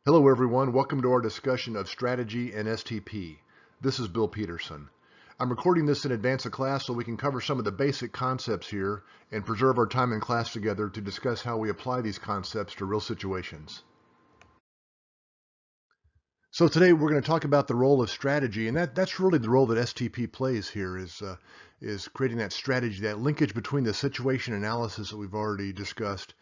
Hello everyone, welcome to our discussion of strategy and STP. This is Bill Peterson. I'm recording this in advance of class so we can cover some of the basic concepts here and preserve our time in class together to discuss how we apply these concepts to real situations. So today we're going to talk about the role of strategy, and that's really the role that STP plays here is creating that strategy, that linkage between the situation analysis that we've already discussed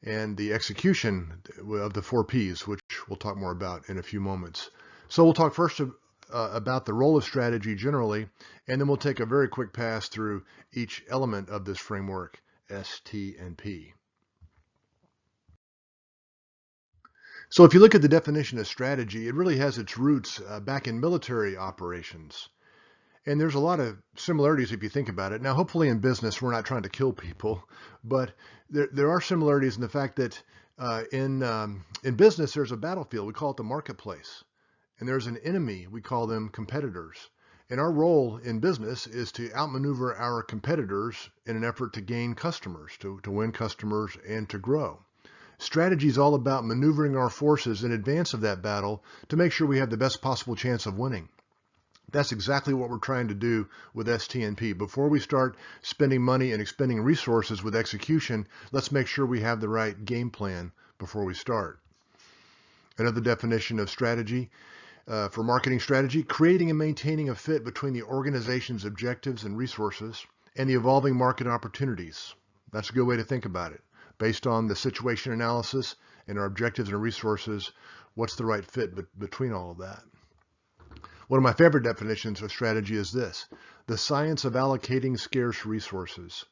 and the execution of the 4 Ps, which we'll talk more about in a few moments. So we'll talk first about the role of strategy generally, and then we'll take a very quick pass through each element of this framework, S, T, and P. So if you look at the definition of strategy, it really has its roots back in military operations. And there's a lot of similarities if you think about it. Now, hopefully in business, we're not trying to kill people, but there are similarities in the fact that in business, there's a battlefield. We call it the marketplace. And there's an enemy. We call them competitors. And our role in business is to outmaneuver our competitors in an effort to gain customers, to win customers and to grow. Strategy is all about maneuvering our forces in advance of that battle to make sure we have the best possible chance of winning. That's exactly what we're trying to do with STNP. Before we start spending money and expending resources with execution, let's make sure we have the right game plan before we start. Another definition of strategy, for marketing strategy, creating and maintaining a fit between the organization's objectives and resources and the evolving market opportunities. That's a good way to think about it. Based on the situation analysis and our objectives and resources, what's the right fit between all of that? One of my favorite definitions of strategy is this: the science of allocating scarce resources.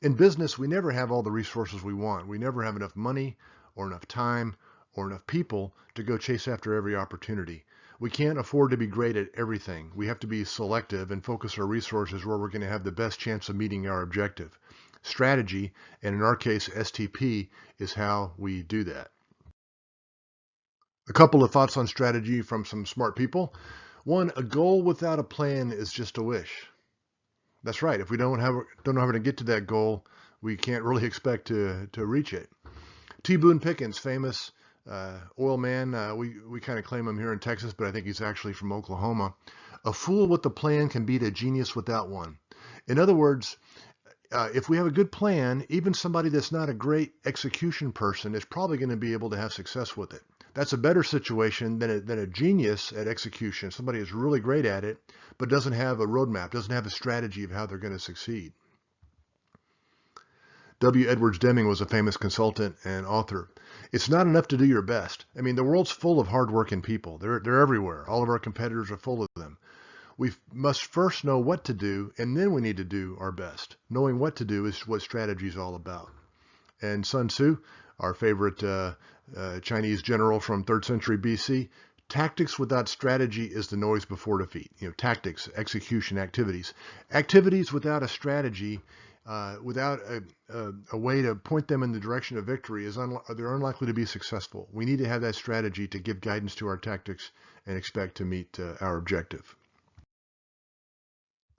In business, we never have all the resources we want. We never have enough money or enough time or enough people to go chase after every opportunity. We can't afford to be great at everything. We have to be selective and focus our resources where we're going to have the best chance of meeting our objective. Strategy, and in our case, STP, is how we do that. A couple of thoughts on strategy from some smart people. One, a goal without a plan is just a wish. That's right. If we don't know how to get to that goal, we can't really expect to reach it. T. Boone Pickens, famous oil man. We kind of claim him here in Texas, but I think he's actually from Oklahoma. A fool with a plan can beat a genius without one. In other words, if we have a good plan, even somebody that's not a great execution person is probably going to be able to have success with it. That's a better situation than a genius at execution, somebody who's really great at it, but doesn't have a roadmap, doesn't have a strategy of how they're going to succeed. W. Edwards Deming was a famous consultant and author. It's not enough to do your best. I mean, the world's full of hardworking people. They're everywhere. All of our competitors are full of them. We must first know what to do, and then we need to do our best. Knowing what to do is what strategy is all about. And Sun Tzu, our favorite Chinese general from 3rd century BC, tactics without strategy is the noise before defeat. Tactics, execution, activities. Activities without a strategy, without a way to point them in the direction of victory, they're unlikely to be successful. We need to have that strategy to give guidance to our tactics and expect to meet our objective.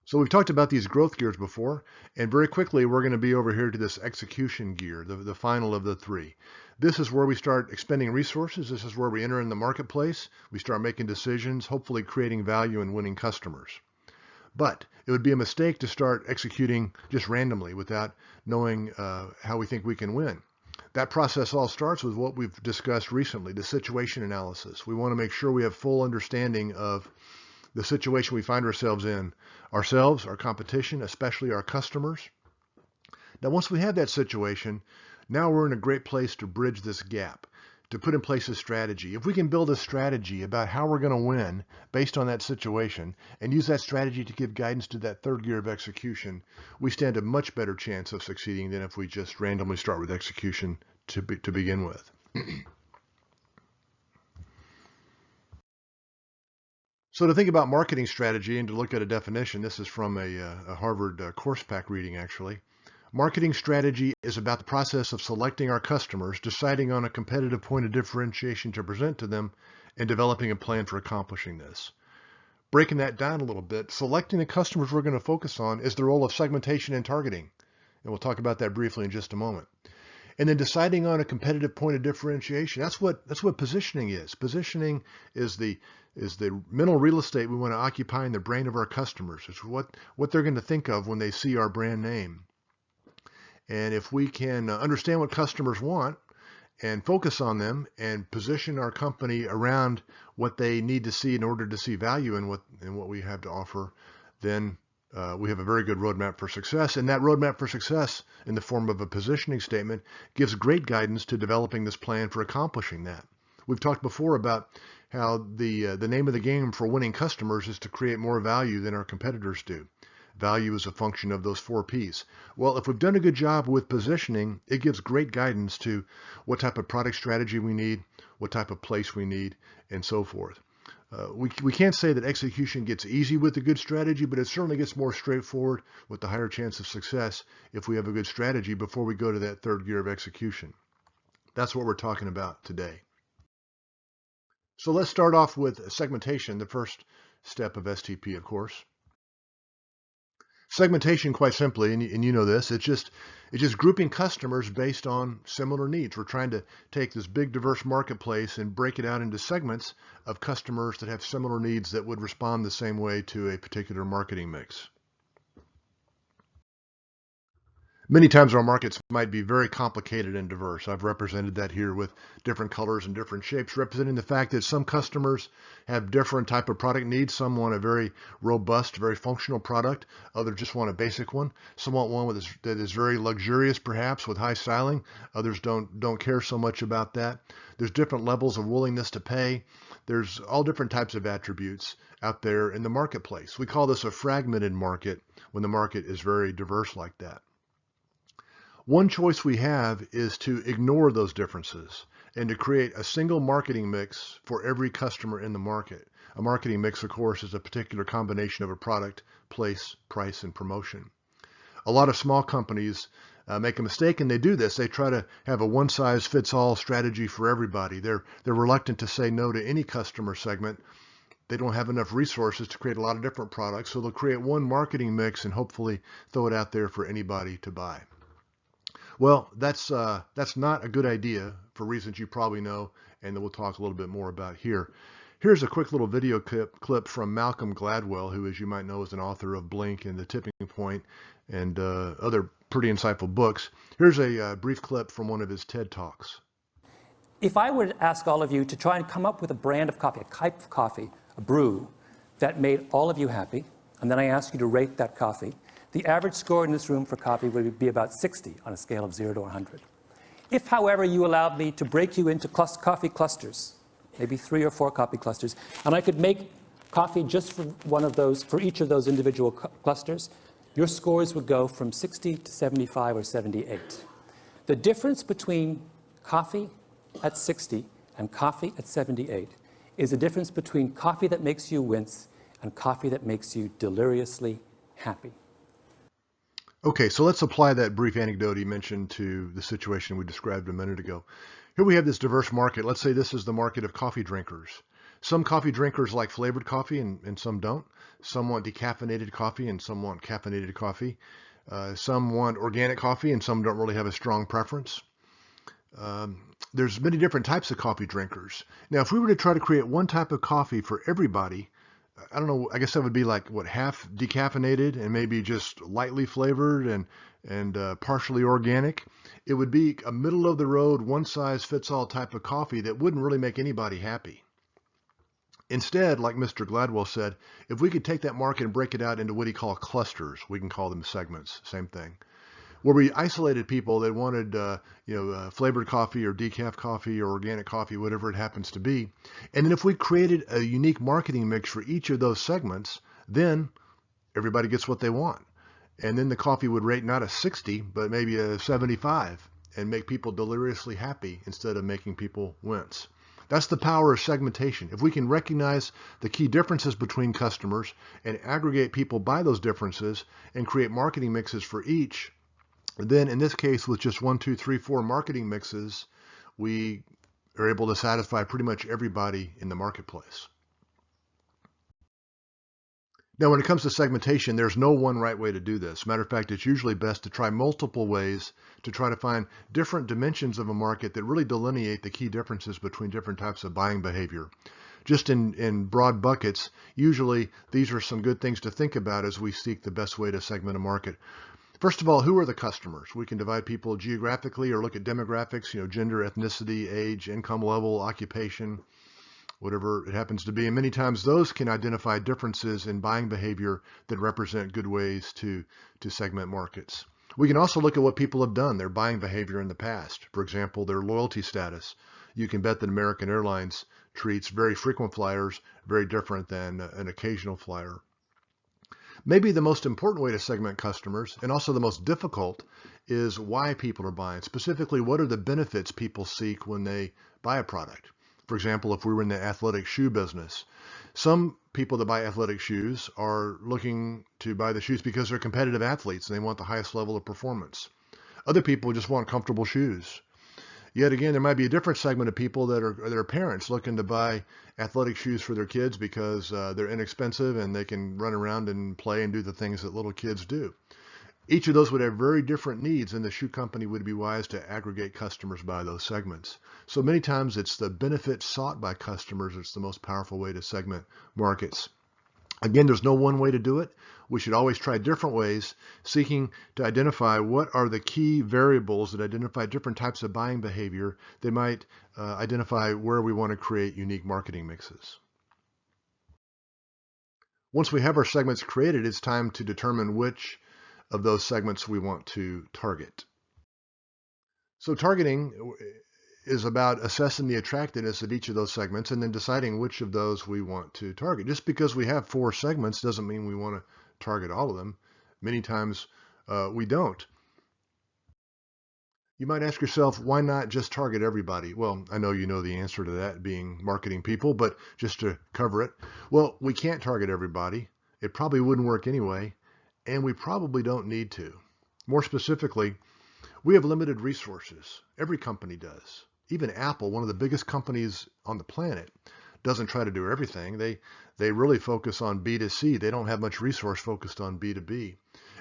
So we've talked about these growth gears before, and very quickly we're going to be over here to this execution gear, the final of the 3. This is where we start expending resources. This is where we enter in the marketplace. We start making decisions, hopefully creating value and winning customers. But it would be a mistake to start executing just randomly without knowing how we think we can win. That process all starts with what we've discussed recently, the situation analysis. We want to make sure we have full understanding of the situation we find ourselves in, ourselves, our competition, especially our customers. Now, once we have that situation, now we're in a great place to bridge this gap, to put in place a strategy. If we can build a strategy about how we're going to win based on that situation and use that strategy to give guidance to that 3rd gear of execution, we stand a much better chance of succeeding than if we just randomly start with execution to begin with. So to think about marketing strategy and to look at a definition, this is from a Harvard course pack reading actually. Marketing strategy is about the process of selecting our customers, deciding on a competitive point of differentiation to present to them, and developing a plan for accomplishing this. Breaking that down a little bit, selecting the customers we're going to focus on is the role of segmentation and targeting. And we'll talk about that briefly in just a moment. And then deciding on a competitive point of differentiation. That's what positioning is. Positioning is the mental real estate we want to occupy in the brain of our customers. It's what they're going to think of when they see our brand name. And if we can understand what customers want and focus on them and position our company around what they need to see in order to see value in what we have to offer, then we have a very good roadmap for success. And that roadmap for success in the form of a positioning statement gives great guidance to developing this plan for accomplishing that. We've talked before about how the name of the game for winning customers is to create more value than our competitors do. Value is a function of those 4 P's. Well, if we've done a good job with positioning, it gives great guidance to what type of product strategy we need, what type of place we need, and so forth. We can't say that execution gets easy with a good strategy, but it certainly gets more straightforward with the higher chance of success if we have a good strategy before we go to that third gear of execution. That's what we're talking about today. So let's start off with segmentation, the first step of STP, of course. Segmentation, quite simply, and you know this, it's just grouping customers based on similar needs. We're trying to take this big diverse marketplace and break it out into segments of customers that have similar needs that would respond the same way to a particular marketing mix. Many times our markets might be very complicated and diverse. I've represented that here with different colors and different shapes, representing the fact that some customers have different type of product needs. Some want a very robust, very functional product. Others just want a basic one. Some want one that is very luxurious, perhaps, with high styling. Others don't care so much about that. There's different levels of willingness to pay. There's all different types of attributes out there in the marketplace. We call this a fragmented market when the market is very diverse like that. One choice we have is to ignore those differences and to create a single marketing mix for every customer in the market. A marketing mix, of course, is a particular combination of a product, place, price, and promotion. A lot of small companies make a mistake, and they do this. They try to have a one-size-fits-all strategy for everybody. They're reluctant to say no to any customer segment. They don't have enough resources to create a lot of different products, so they'll create one marketing mix and hopefully throw it out there for anybody to buy. Well, that's not a good idea for reasons you probably know, and that we'll talk a little bit more about here. Here's a quick little video clip from Malcolm Gladwell, who, as you might know, is an author of Blink and The Tipping Point and other pretty insightful books. Here's a brief clip from one of his TED Talks. If I were to ask all of you to try and come up with a brand of coffee, a type of coffee, a brew, that made all of you happy, and then I asked you to rate that coffee, the average score in this room for coffee would be about 60 on a scale of 0 to 100. If, however, you allowed me to break you into coffee clusters, maybe 3 or 4 coffee clusters, and I could make coffee just for one of those, for each of those individual clusters, your scores would go from 60 to 75 or 78. The difference between coffee at 60 and coffee at 78 is the difference between coffee that makes you wince and coffee that makes you deliriously happy. Okay, so let's apply that brief anecdote he mentioned to the situation we described a minute ago. Here we have this diverse market. Let's say this is the market of coffee drinkers. Some coffee drinkers like flavored coffee and some don't. Some want decaffeinated coffee and some want caffeinated coffee. Some want organic coffee and some don't really have a strong preference. There's many different types of coffee drinkers. Now, if we were to try to create one type of coffee for everybody, I don't know, I guess that would be like, what, half decaffeinated and maybe just lightly flavored and partially organic. It would be a middle-of-the-road, one-size-fits-all type of coffee that wouldn't really make anybody happy. Instead, like Mr. Gladwell said, if we could take that market and break it out into what he called clusters, we can call them segments, same thing, where we isolated people that wanted flavored coffee or decaf coffee or organic coffee, whatever it happens to be. And then if we created a unique marketing mix for each of those segments, then everybody gets what they want. And then the coffee would rate not a 60, but maybe a 75 and make people deliriously happy instead of making people wince. That's the power of segmentation. If we can recognize the key differences between customers and aggregate people by those differences and create marketing mixes for each, then in this case, with just 1, 2, 3, 4 marketing mixes, we are able to satisfy pretty much everybody in the marketplace. Now, when it comes to segmentation, there's no one right way to do this. Matter of fact, it's usually best to try multiple ways to try to find different dimensions of a market that really delineate the key differences between different types of buying behavior. Just in broad buckets, usually these are some good things to think about as we seek the best way to segment a market. First of all, who are the customers? We can divide people geographically or look at demographics, gender, ethnicity, age, income level, occupation, whatever it happens to be. And many times those can identify differences in buying behavior that represent good ways to segment markets. We can also look at what people have done, their buying behavior in the past. For example, their loyalty status. You can bet that American Airlines treats very frequent flyers very different than an occasional flyer. Maybe the most important way to segment customers, and also the most difficult, is why people are buying. Specifically, what are the benefits people seek when they buy a product? For example, if we were in the athletic shoe business, some people that buy athletic shoes are looking to buy the shoes because they're competitive athletes and they want the highest level of performance. Other people just want comfortable shoes. Yet again, there might be a different segment of people that are parents looking to buy athletic shoes for their kids because they're inexpensive and they can run around and play and do the things that little kids do. Each of those would have very different needs, and the shoe company would be wise to aggregate customers by those segments. So many times it's the benefit sought by customers that's the most powerful way to segment markets. Again, there's no one way to do it. We should always try different ways, seeking to identify what are the key variables that identify different types of buying behavior that might identify where we want to create unique marketing mixes. Once we have our segments created, it's time to determine which of those segments we want to target. So targeting is about assessing the attractiveness of each of those segments and then deciding which of those we want to target. Just because we have 4 segments doesn't mean we want to target all of them. Many times we don't. You might ask yourself, why not just target everybody? Well, I know you know the answer to that, being marketing people, but just to cover it, well, we can't target everybody. It probably wouldn't work anyway, and we probably don't need to. More specifically, we have limited resources. Every company does. Even Apple, one of the biggest companies on the planet, doesn't try to do everything. They really focus on B2C. They don't have much resource focused on B2B.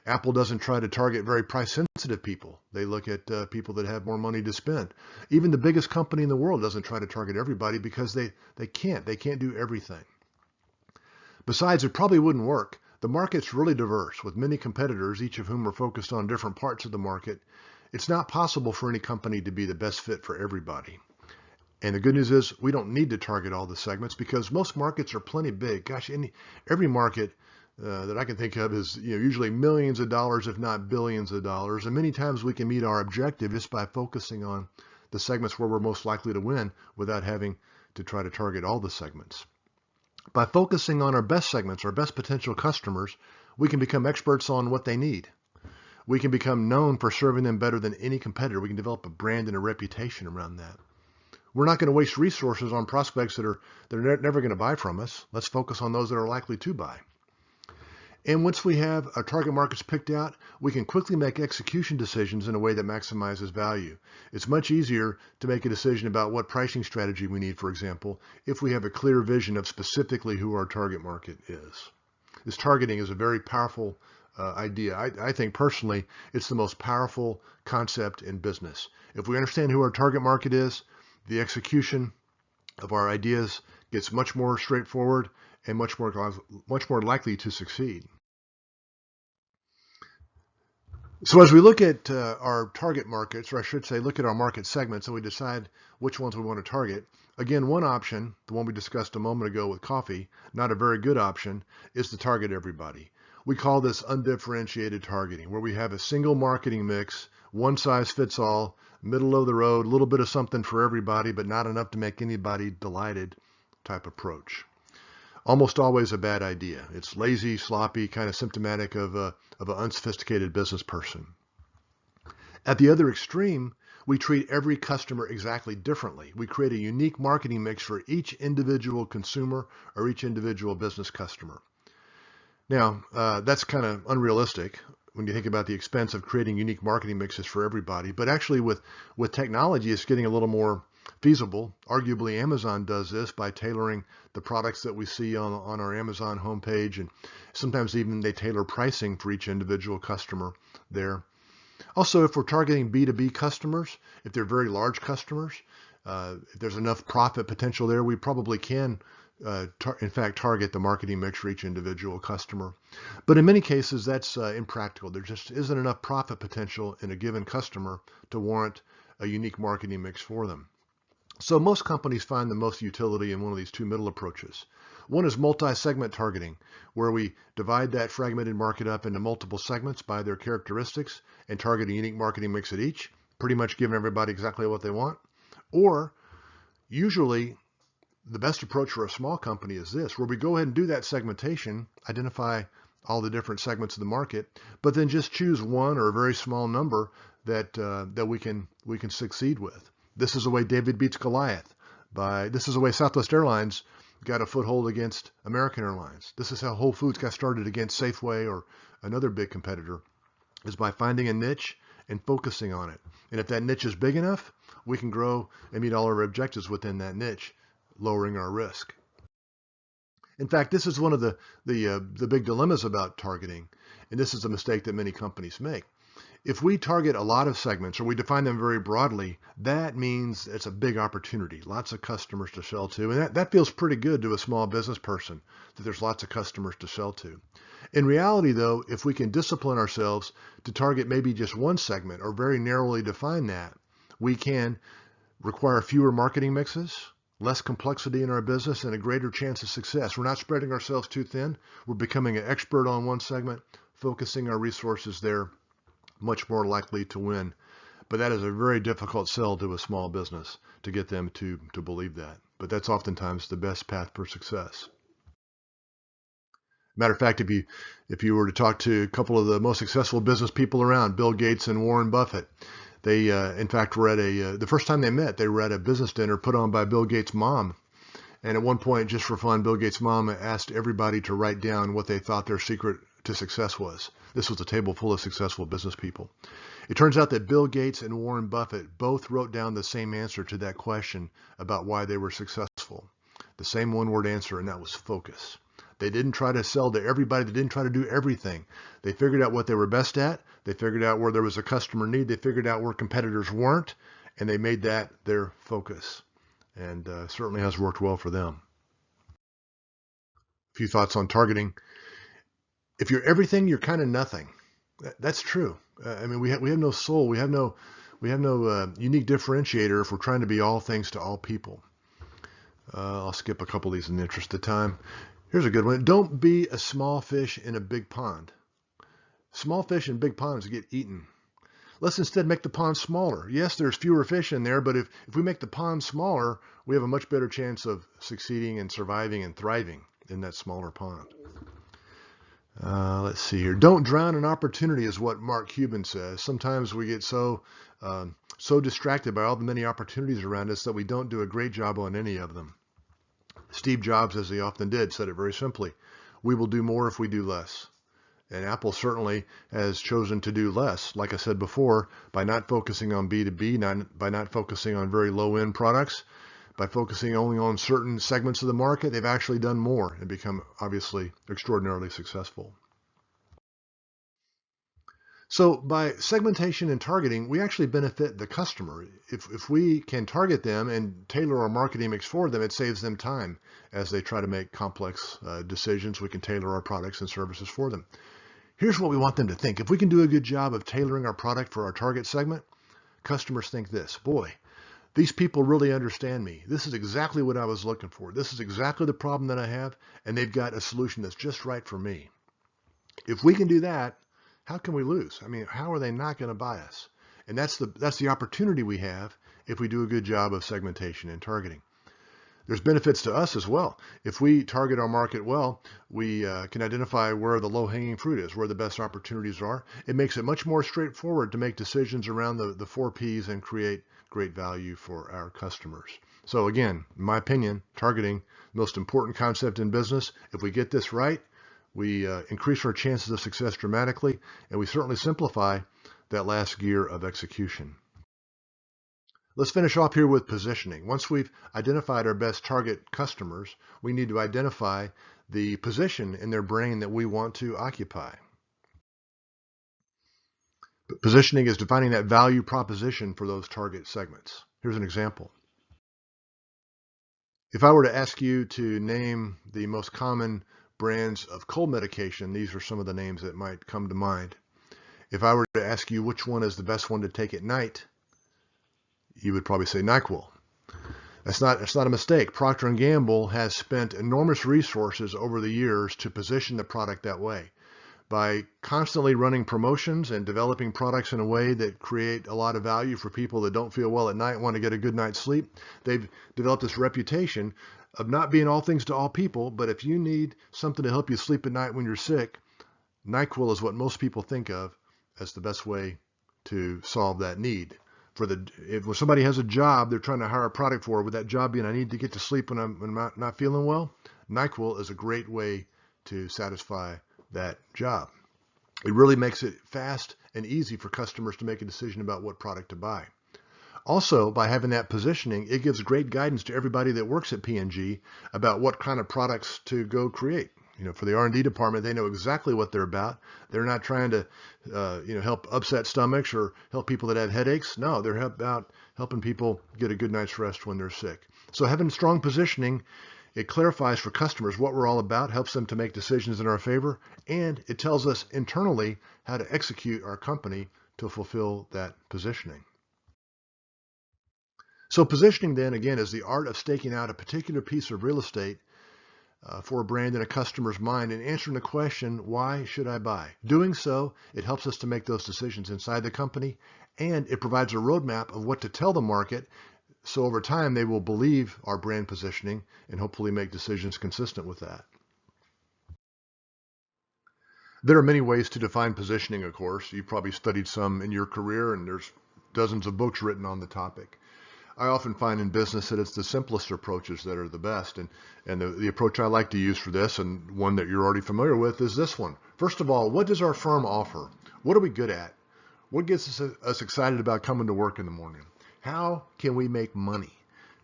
Apple doesn't try to target very price-sensitive people. They look at people that have more money to spend. Even the biggest company in the world doesn't try to target everybody because they can't. They can't do everything. Besides, it probably wouldn't work. The market's really diverse, with many competitors, each of whom are focused on different parts of the market. It's not possible for any company to be the best fit for everybody. And the good news is we don't need to target all the segments because most markets are plenty big. Gosh, every market that I can think of is usually millions of dollars, if not billions of dollars. And many times we can meet our objective just by focusing on the segments where we're most likely to win without having to try to target all the segments. By focusing on our best segments, our best potential customers, we can become experts on what they need. We can become known for serving them better than any competitor. We can develop a brand and a reputation around that. We're not going to waste resources on prospects that are never going to buy from us. Let's focus on those that are likely to buy. And once we have our target markets picked out, we can quickly make execution decisions in a way that maximizes value. It's much easier to make a decision about what pricing strategy we need, for example, if we have a clear vision of specifically who our target market is. This targeting is a very powerful idea. I think personally it's the most powerful concept in business. If we understand who our target market is, the execution of our ideas gets much more straightforward and much more likely to succeed. So as we look at our target markets, or I should say look at our market segments, and we decide which ones we want to target, again, one option, the one we discussed a moment ago with coffee, not a very good option, is to target everybody. We call this undifferentiated targeting, where we have a single marketing mix, one size fits all, middle of the road, a little bit of something for everybody, but not enough to make anybody delighted type approach. Almost always a bad idea. It's lazy, sloppy, kind of symptomatic of an unsophisticated business person. At the other extreme, we treat every customer exactly differently. We create a unique marketing mix for each individual consumer or each individual business customer. Now, that's kind of unrealistic when you think about the expense of creating unique marketing mixes for everybody. But actually with technology, it's getting a little more feasible. Arguably, Amazon does this by tailoring the products that we see on our Amazon homepage, and sometimes even they tailor pricing for each individual customer there. Also, if we're targeting B2B customers, if they're very large customers, if there's enough profit potential there, we probably can, in fact, target the marketing mix for each individual customer. But in many cases, that's impractical. There just isn't enough profit potential in a given customer to warrant a unique marketing mix for them. So most companies find the most utility in one of these two middle approaches. One is multi-segment targeting, where we divide that fragmented market up into multiple segments by their characteristics and target a unique marketing mix at each, pretty much giving everybody exactly what they want. Or usually the best approach for a small company is this, where we go ahead and do that segmentation, identify all the different segments of the market, but then just choose one or a very small number that we can succeed with. This is the way David beats Goliath. This is the way Southwest Airlines got a foothold against American Airlines. This is how Whole Foods got started against Safeway or another big competitor, is by finding a niche and focusing on it. And if that niche is big enough, we can grow and meet all our objectives within that niche, lowering our risk. In fact, this is one of the big dilemmas about targeting, and this is a mistake that many companies make. If we target a lot of segments or we define them very broadly, that means it's a big opportunity, lots of customers to sell to. And that feels pretty good to a small business person, that there's lots of customers to sell to. In reality, though, if we can discipline ourselves to target maybe just one segment or very narrowly define that, we can require fewer marketing mixes, less complexity in our business, and a greater chance of success. We're not spreading ourselves too thin. We're becoming an expert on one segment, focusing our resources there, much more likely to win. But that is a very difficult sell to a small business to get them to believe that. But that's oftentimes the best path for success. Matter of fact, if you were to talk to a couple of the most successful business people around, Bill Gates and Warren Buffett, they in fact were at the first time they met, they were at a business dinner put on by Bill Gates' mom. And at one point, just for fun, Bill Gates' mom asked everybody to write down what they thought their secret to success was. This was a table full of successful business people. It turns out that Bill Gates and Warren Buffett both wrote down the same answer to that question about why they were successful. The same one-word answer, and that was focus. They didn't try to sell to everybody. They didn't try to do everything. They figured out what they were best at. They figured out where there was a customer need. They figured out where competitors weren't, and they made that their focus. And certainly has worked well for them. A few thoughts on targeting. If you're everything, you're kind of nothing. That's true. I mean, we have no soul. We have no unique differentiator if we're trying to be all things to all people. I'll skip a couple of these in the interest of time. Here's a good one. Don't be a small fish in a big pond. Small fish in big ponds get eaten. Let's instead make the pond smaller. Yes, there's fewer fish in there, but if we make the pond smaller, we have a much better chance of succeeding and surviving and thriving in that smaller pond. Let's see here. Don't drown in opportunity is what Mark Cuban says. Sometimes we get so distracted by all the many opportunities around us that we don't do a great job on any of them. Steve Jobs, as he often did, said it very simply. We will do more if we do less. And Apple certainly has chosen to do less, like I said before, by not focusing on B2B, by not focusing on very low-end products, by focusing only on certain segments of the market. They've actually done more and become obviously extraordinarily successful. So by segmentation and targeting, we actually benefit the customer. If we can target them and tailor our marketing mix for them, it saves them time as they try to make complex decisions. We can tailor our products and services for them. Here's what we want them to think. If we can do a good job of tailoring our product for our target segment, customers think this: boy, these people really understand me. This is exactly what I was looking for. This is exactly the problem that I have, and they've got a solution that's just right for me. If we can do that, how can we lose? I mean, how are they not going to buy us? And that's the opportunity we have if we do a good job of segmentation and targeting. There's benefits to us as well. If we target our market well, we can identify where the low-hanging fruit is, where the best opportunities are. It makes it much more straightforward to make decisions around the 4 Ps and create great value for our customers. So again, in my opinion, targeting, most important concept in business. If we get this right, we increase our chances of success dramatically, and we certainly simplify that last gear of execution. Let's finish off here with positioning. Once we've identified our best target customers, we need to identify the position in their brain that we want to occupy. Positioning is defining that value proposition for those target segments. Here's an example. If I were to ask you to name the most common brands of cold medication, these are some of the names that might come to mind. If I were to ask you which one is the best one to take at night, you would probably say NyQuil. That's not a mistake. Procter & Gamble has spent enormous resources over the years to position the product that way. By constantly running promotions and developing products in a way that create a lot of value for people that don't feel well at night, want to get a good night's sleep, they've developed this reputation of not being all things to all people, but if you need something to help you sleep at night when you're sick, NyQuil is what most people think of as the best way to solve that need. When somebody has a job they're trying to hire a product for, with that job being I need to get to sleep when I'm not feeling well, NyQuil is a great way to satisfy that job. It really makes it fast and easy for customers to make a decision about what product to buy. Also, by having that positioning, it gives great guidance to everybody that works at P&G about what kind of products to go create. For the R&D department, they know exactly what they're about. They're not trying to, help upset stomachs or help people that have headaches. No, they're about helping people get a good night's rest when they're sick. So having strong positioning, it clarifies for customers what we're all about, helps them to make decisions in our favor, and it tells us internally how to execute our company to fulfill that positioning. So positioning then, again, is the art of staking out a particular piece of real estate for a brand in a customer's mind and answering the question, why should I buy? Doing so, it helps us to make those decisions inside the company, and it provides a roadmap of what to tell the market, so over time they will believe our brand positioning and hopefully make decisions consistent with that. There are many ways to define positioning, of course. You've probably studied some in your career, and there's dozens of books written on the topic. I often find in business that it's the simplest approaches that are the best. And the approach I like to use for this, and one that you're already familiar with, is this one. First of all, what does our firm offer? What are we good at? What gets us excited about coming to work in the morning? How can we make money?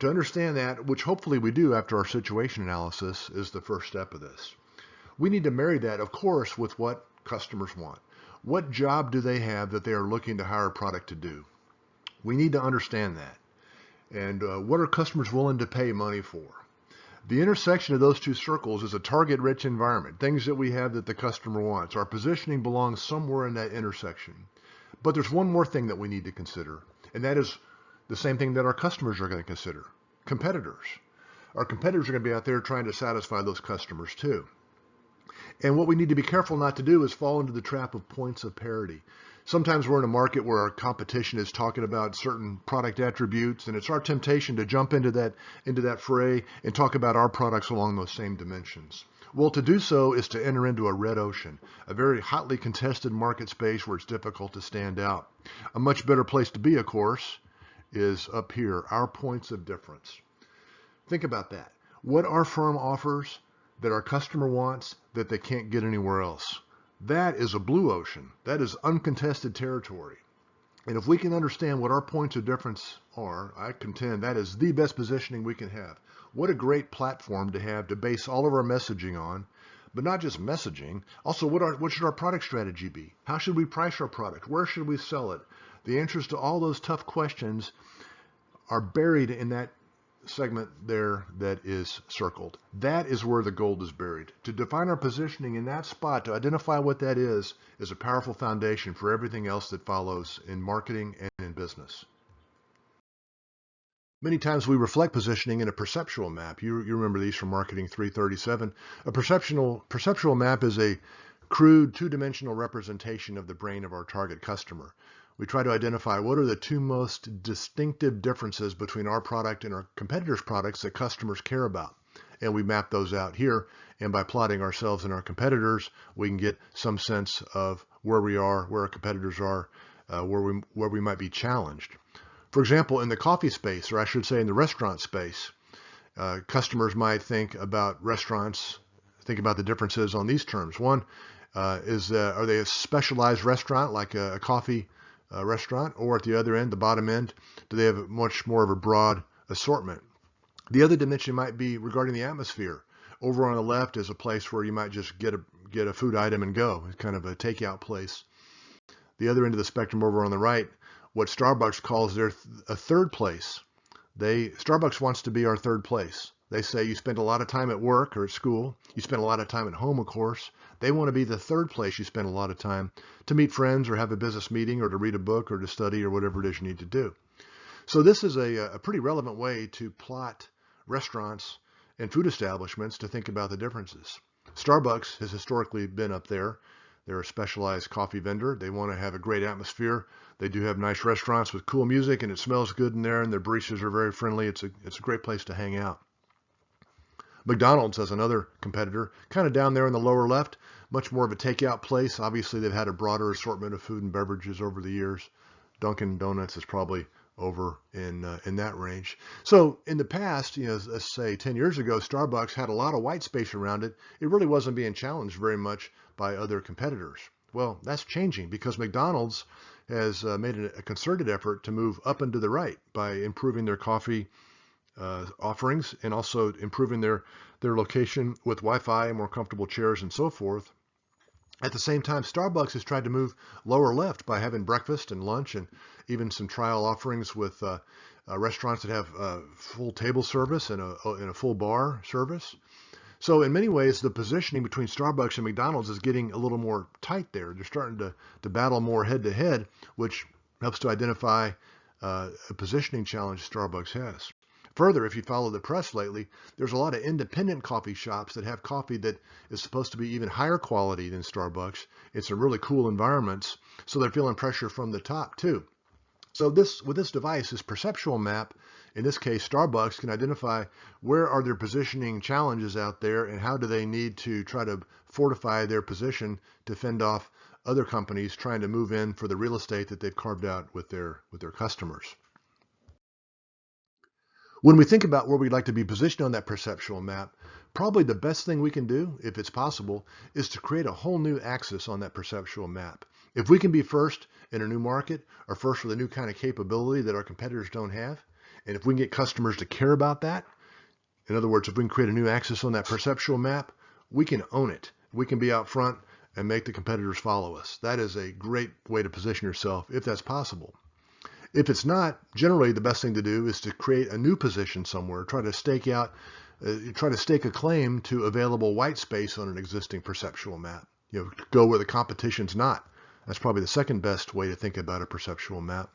To understand that, which hopefully we do after our situation analysis, is the first step of this. We need to marry that, of course, with what customers want. What job do they have that they are looking to hire a product to do? We need to understand that. And what are customers willing to pay money for? The intersection of those two circles is a target-rich environment, things that we have that the customer wants. Our positioning belongs somewhere in that intersection. But there's one more thing that we need to consider, and that is the same thing that our customers are going to consider: competitors. Our competitors are going to be out there trying to satisfy those customers too. And what we need to be careful not to do is fall into the trap of points of parity. Sometimes we're in a market where our competition is talking about certain product attributes, and it's our temptation to jump into that fray and talk about our products along those same dimensions. Well, to do so is to enter into a red ocean, a very hotly contested market space where it's difficult to stand out. A much better place to be, of course, is up here, our points of difference. Think about that. What our firm offers that our customer wants that they can't get anywhere else. That is a blue ocean. That is uncontested territory. And if we can understand what our points of difference are, I contend that is the best positioning we can have. What a great platform to have to base all of our messaging on, but not just messaging. Also, what should our product strategy be? How should we price our product? Where should we sell it? The answers to all those tough questions are buried in that segment there that is circled. That is where the gold is buried. To define our positioning in that spot, to identify what that is a powerful foundation for everything else that follows in marketing and in business. Many times we reflect positioning in a perceptual map. You remember these from Marketing 337. A perceptual map is a crude two-dimensional representation of the brain of our target customer. We try to identify what are the two most distinctive differences between our product and our competitors' products that customers care about. And we map those out here. And by plotting ourselves and our competitors, we can get some sense of where we are, where our competitors are, where we might be challenged. For example, in the coffee space, or I should say in the restaurant space, customers might think about restaurants, think about the differences on these terms. One is, are they a specialized restaurant like a coffee restaurant, or at the other end, the bottom end, do they have much more of a broad assortment? The other dimension might be regarding the atmosphere. Over on the left is a place where you might just get a food item and go. It's kind of a takeout place. The other end of the spectrum over on the right, what Starbucks calls a third place. Starbucks wants to be our third place. They say you spend a lot of time at work or at school. You spend a lot of time at home, of course. They want to be the third place you spend a lot of time to meet friends or have a business meeting or to read a book or to study or whatever it is you need to do. So this is a pretty relevant way to plot restaurants and food establishments to think about the differences. Starbucks has historically been up there. They're a specialized coffee vendor. They want to have a great atmosphere. They do have nice restaurants with cool music, and it smells good in there, and their baristas are very friendly. It's a great place to hang out. McDonald's as another competitor, kind of down there in the lower left, much more of a takeout place. Obviously, they've had a broader assortment of food and beverages over the years. Dunkin' Donuts is probably over in that range. So in the past, let's say 10 years ago, Starbucks had a lot of white space around it. It really wasn't being challenged very much by other competitors. Well, that's changing because McDonald's has made a concerted effort to move up and to the right by improving their coffee offerings and also improving their location with Wi-Fi and more comfortable chairs and so forth. At the same time, Starbucks has tried to move lower left by having breakfast and lunch and even some trial offerings with restaurants that have full table service and a full bar service. So in many ways, the positioning between Starbucks and McDonald's is getting a little more tight there. They're starting to battle more head to head, which helps to identify a positioning challenge Starbucks has. Further, if you follow the press lately, there's a lot of independent coffee shops that have coffee that is supposed to be even higher quality than Starbucks. It's in really cool environments, so they're feeling pressure from the top too. So with this device, this perceptual map, in this case, Starbucks can identify where are their positioning challenges out there and how do they need to try to fortify their position to fend off other companies trying to move in for the real estate that they've carved out with their customers. When we think about where we'd like to be positioned on that perceptual map, probably the best thing we can do, if it's possible, is to create a whole new axis on that perceptual map. If we can be first in a new market or first with a new kind of capability that our competitors don't have, and if we can get customers to care about that, in other words, if we can create a new axis on that perceptual map, we can own it. We can be out front and make the competitors follow us. That is a great way to position yourself if that's possible. If it's not, generally the best thing to do is to create a new position somewhere, try to stake a claim to available white space on an existing perceptual map. Go where the competition's not. That's probably the second best way to think about a perceptual map.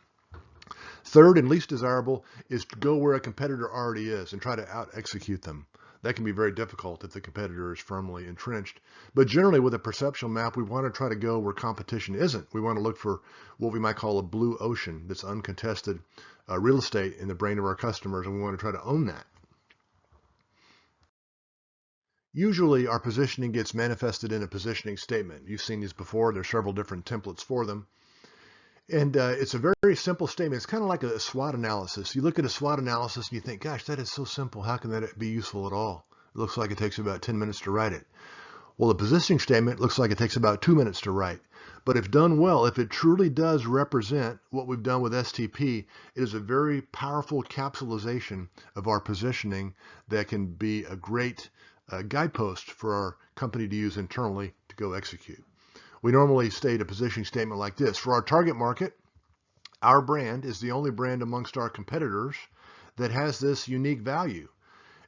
Third and least desirable is to go where a competitor already is and try to out-execute them. That can be very difficult if the competitor is firmly entrenched. But generally with a perceptual map, we want to try to go where competition isn't. We want to look for what we might call a blue ocean, that's uncontested real estate in the brain of our customers, and we want to try to own that. Usually our positioning gets manifested in a positioning statement. You've seen these before. There's several different templates for them. And it's a very simple statement. It's kind of like a SWOT analysis. You look at a SWOT analysis and you think, gosh, that is so simple. How can that be useful at all? It looks like it takes about 10 minutes to write it. Well, the positioning statement looks like it takes about 2 minutes to write. But if done well, if it truly does represent what we've done with STP, it is a very powerful capsulization of our positioning that can be a great guidepost for our company to use internally to go execute. We normally state a positioning statement like this. For our target market, our brand is the only brand amongst our competitors that has this unique value.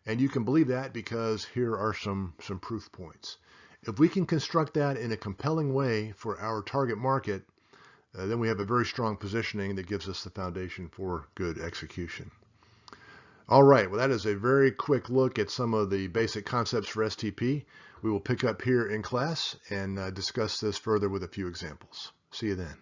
And you can believe that because here are some proof points. If we can construct that in a compelling way for our target market, then we have a very strong positioning that gives us the foundation for good execution. All right, well, that is a very quick look at some of the basic concepts for STP. We will pick up here in class and discuss this further with a few examples. See you then.